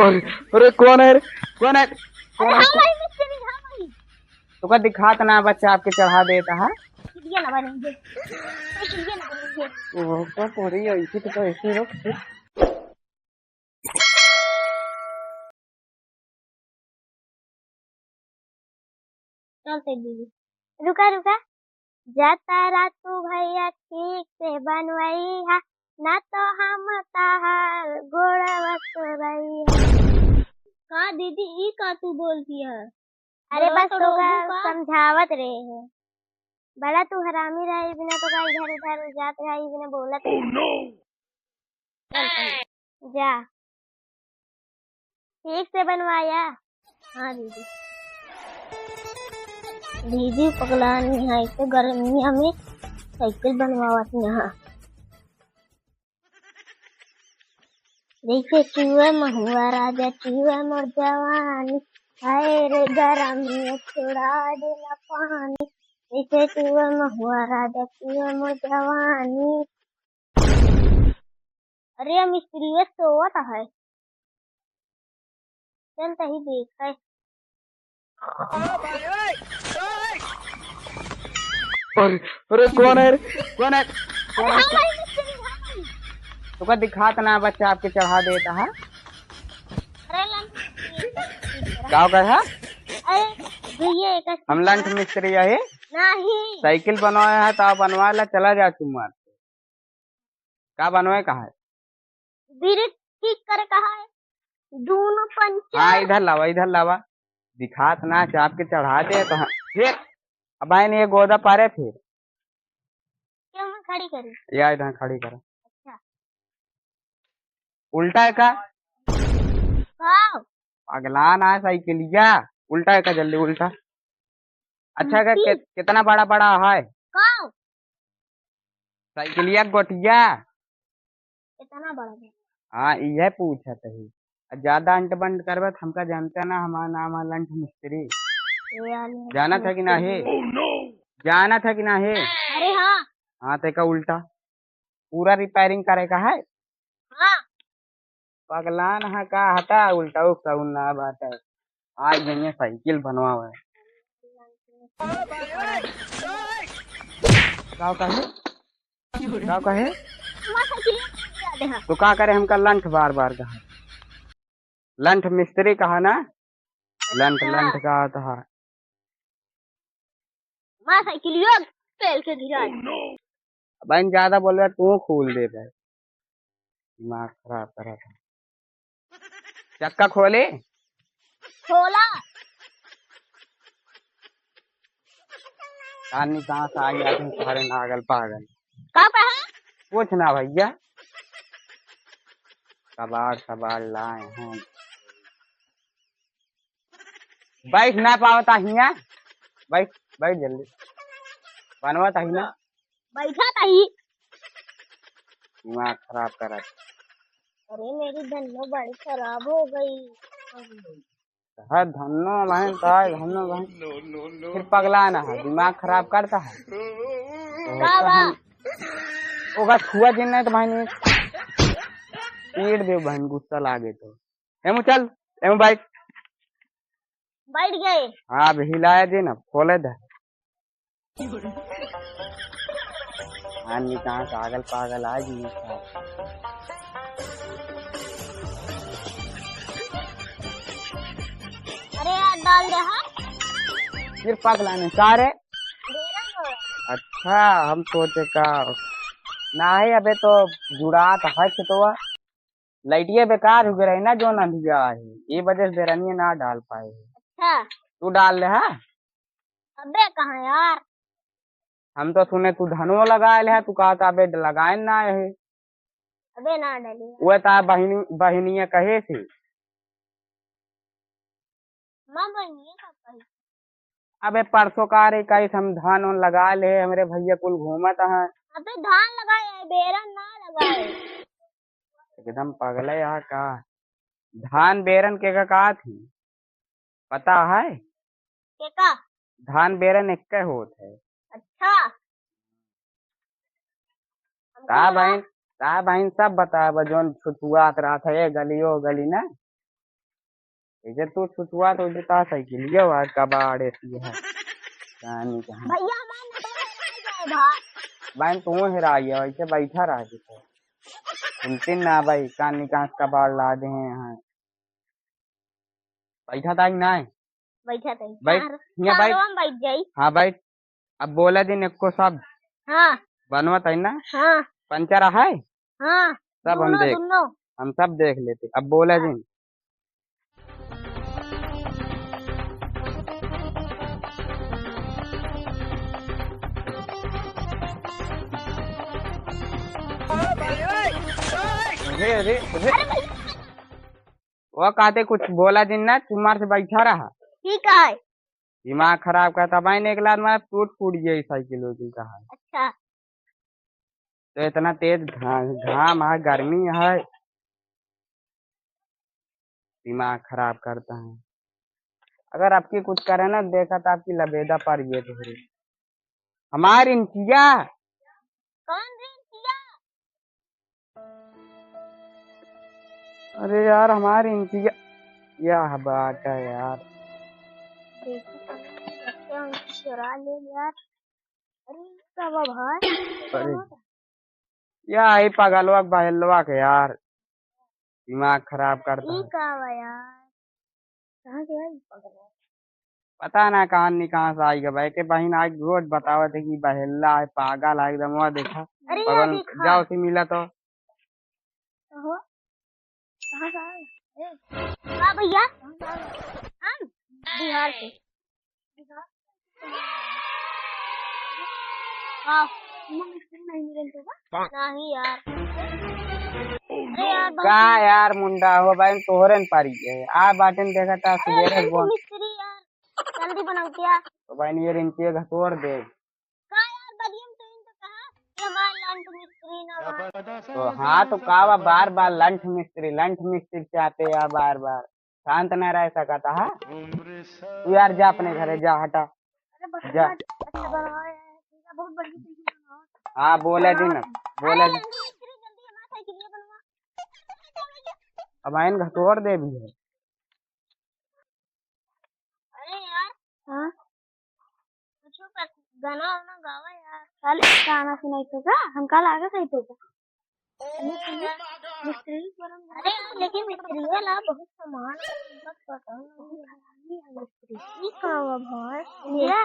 अरे अरे कौन है रे? कौन है? अरे हाँ भाई मिस्त्री हाँ भाई तो का दिखात ना बच्चा आपके चढ़ा देता है। ये ना बनेंगे ये ना बनेंगे। वो तो पूरी ऐसी तो ऐसी लोग चलते दीदी रुका रुका जाता रातू भैया ठीक से बनवाई है ना तो हम ताहार गोड़ा वसुरई का दीदी ई का तू बोलती है। अरे बस तो का समझावत रहे है बड़ा तू हरामी रही बिना तो का इधर उधर जात रही बिना बोलत जा ठीक से बनवाया। हाँ दीदी दीदी पगलानी है तो गर्मिया में साइकिल बनवावत यहाँ देखिए चूहे महुआ राजा चूहे मोर जवानी हाय रे गर्मी छुड़ा देला पानी देखिए चूहे महुआ राजा चूहे मोर जवानी। अरे मिस्त्री सोवत है चलता ही देख है। अरे अरे कौन है रे? कौन है? अरे हाँ भाई मिस्त्री हाँ भाई तो का दिखात ना बच्चा आपके चढ़ा देता है। अरे लंच क्या कर है? अरे भैया एक हम लंठ मिस्त्री है नहीं साइकिल बनवाया है तो आप बनवा ला चला जा तुम मार का बनवाए कहा है? ब्रेक ठीक कर कहा है दोनों हाँ पंचर इधर लावा दिखात ना चाप के चढ़ा दे तो फिर अब आए ये गोदा पारे फिर क्यों मैं खड़ी करी। या इधर खड़ी कर अच्छा उल्टा है का हाँ अगला ना साइकिलिया उल्टा है का जल्दी उल्टा। अच्छा का कितना बड़ा बड़ा है हाँ साइकिलिया गोटिया? इतना बड़ा है। हाँ यह पूछा तही ज्यादा अंट बंट करबे तो हमका जानते ना हमारा नाम है लंठ मिस्त्री जाना था कि ना है जाना था कि ना है। अरे हाँ हाँ ते का उल्टा पूरा रिपेयरिंग करे का है हाँ पगलान है का हटा उल्टा उल्टा ना बात है आज नहीं साइकिल बनवा है क्या कहे तो क्या करे हमका लंठ बार बार कहा लंठ मिस्त्री कहा ना लंठ लंठ कहा था माँ साइकिलियो पेल के गिरा बहन ज्यादा बोल रहा तू खोल दे रहा दिमाग खराब करा था चक्का खोले खोला कहानी कहाँ से आ गया तुम सारे नागल पागल कहाँ पे है कुछ ना भैया कबाड़ सबाड़ लाए हैं बैठ ना पावता हिया बैठ बैठ जल्दी बनवाता ही ना बैठा था ही। दिमाग खराब करा अरे मेरी धन्नो बड़ी खराब हो गई। हर धन्नो बहन धन्नो बहन फिर पगला ना है दिमाग खराब करता है ओका छुआ दिन नहीं तो बहन पीट दे बहन गुस्सा लागे तो एमू चल एमू बैठ गए। हाँ अब हिलाया दे ना खोले दे आदमी कहाँ पागल पागल आ जी अरे यार डाल दे हाँ फिर पगला ने सारे अच्छा हम सोचे का नहीं अबे तो जुड़ा तो है तो लाइटिया बेकार हो गई ना जो ना दिया है ये वजह से बेरनिया ना डाल पाए। अच्छा तू डाल ले है अबे कहाँ यार हम तो सुने तू धनो लगाए है तू कहा था अबे लगाए ना है अबे ना डाली वो ता बहनिया कहे थी माँ बनी है अबे परसों का रे कई हम धान लगा ले हमारे भैया कुल घूमत है अबे धान लगाए है बेरन ना लगाए एकदम पगले यहाँ का धान बेरन के का थी पता है का धान बेरन एक होत है। अच्छा ता बहन सब बता जोन छुआ रहा था ये गली ना इधर तू छुटुआ तो इधर साइकिल ये हुआ कबाड़ ऐसी है कहानी कहाँ भैया हमारा जाए भाई भाई तू हेरा गया वैसे बैठा रहा तो सुनते ना भाई कहानी कहाँ कबाड़ ला दे हैं यहाँ बैठा था कि ना बैठा थे बैठ यहाँ बैठ हम बैठ जाई हाँ बैठ अब बोला दिन एक को सब हाँ बनवत है ना हाँ पंचर है हाँ सब हम देख दोनों हम सब देख लेते अब बोला दिन अरे वो कहते कुछ बोला दिन ना चुमार से बैठा रहा ठीक है दिमाग खराब करता भाई ने एक लाख में टूट फूट गई साइकिल वाइकिल का है अच्छा तो इतना तेज घाम है गर्मी है दिमाग खराब करता है अगर आपकी कुछ करे ना देखा तो आपकी लबेदा पर ये तो हमारी इंचिया कौन रिंचिया अरे यार हमारी इंचिया यह बात है यार देखो चुरा ले यार अरे सब भाई अरे या ही पगलवा बहलवा के यार दिमाग खराब करता है यार कहाँ गया ये पगला पता ना कहाँ से आएगा भाई के बहन आज रोज बतावा थे कि बहेला है पागल है एकदम वह देखा अरे यार पगल देखा जाओ से मिला तो कहाँ कहाँ से आया हाँ भैया हम बिहार से हाँ नहीं मिलेगा नहीं यार अरे यार का यार मुंडा हो भाई तोहरे न पारी है आ बाटन देखा था सवेरे वो मिस्त्री यार जल्दी बनाओ क्या तो भाई ये रिंची घटोड़ दे का यार बदियम तो इन तो कहा कि हमारा लंच मिस्त्री ना तो हाँ तो कावा बार बार लंठ मिस्त्री चाहते हैं बार बार शांत न रह सका था हाँ? तू यार जा अपने घरे जा हटा जा अच्छा बनाओ यार बहुत बढ़िया तरीके से बनाओ हाँ बोले दिन मिस्त्री जल्दी हमारा साइकिल बनवा अब आइन घटोड़ दे भी है अरे यार हाँ कुछ गाना वाना गावा यार कल गाना सुनाई तो का हम कल आगे सही तो का मिस्त्री अरे यार लेकिन मिस्त्री वाला बहुत सामान बस पता नहीं मिस्त्री ये का हुआ भाई मेरा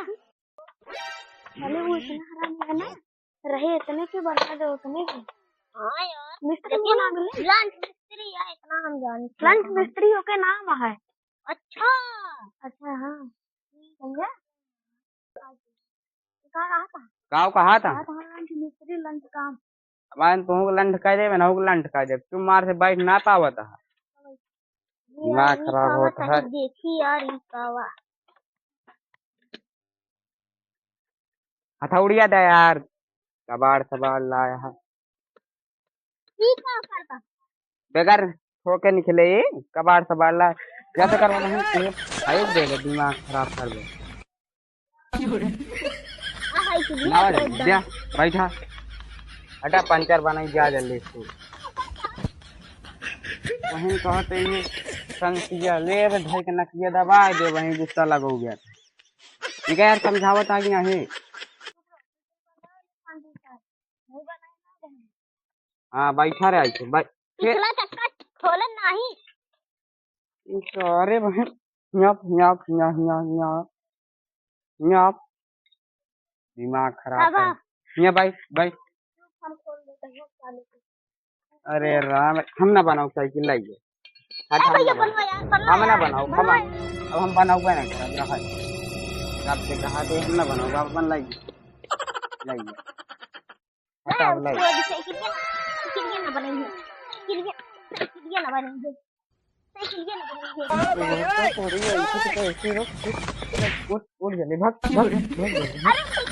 पहले वो इतना हरामी है ना रहे इतने के बना दो उतने के हाँ यार मिस्त्री को नाम ले लंच मिस्त्री यार इतना हम जानते लंच मिस्त्री के नाम है अच्छा अच्छा हाँ समझा कहा था लंच मिस्त्री लंच काम अब तू लंठ कह दे ना लंठ कह दे तुम मार से बैठ ना पावा था दिमाग खराब होता है देखी यार ये कावा हथौड़िया दे यार कबाड़ सबाड़ लाया है ठीक है करता बेगर ठोके निकले ये कबाड़ सबाड़ ला जैसे करवाना है भाई दे दे दिमाग खराब कर दे जा बैठा हटा पंचर बनाई जा जल्दी इसको वहीं कहते ये संसिया ले भाई के नकिया दबा दे वहीं गुस्सा लगो गया ठीक है यार समझावत आ गया है हाँ बैठा रहे थे पिछला चक्का खोलन नहीं अरे बहन nap nap nap nap nap दिमाग खराब है यहाँ भाई हम खोल देते हैं अरे राम हम ना बनाओ साइकिल लाइए भैया बनवा यार हम ना बनाओ अब हम बनाओगे ना कर रहा आपसे कहा थे हम ना बनाओगे आप बन लाइए हटा अब लाइए साइकिल ना बनेंगे साइकिल ना बनेंगे उड़ जल्दी भाग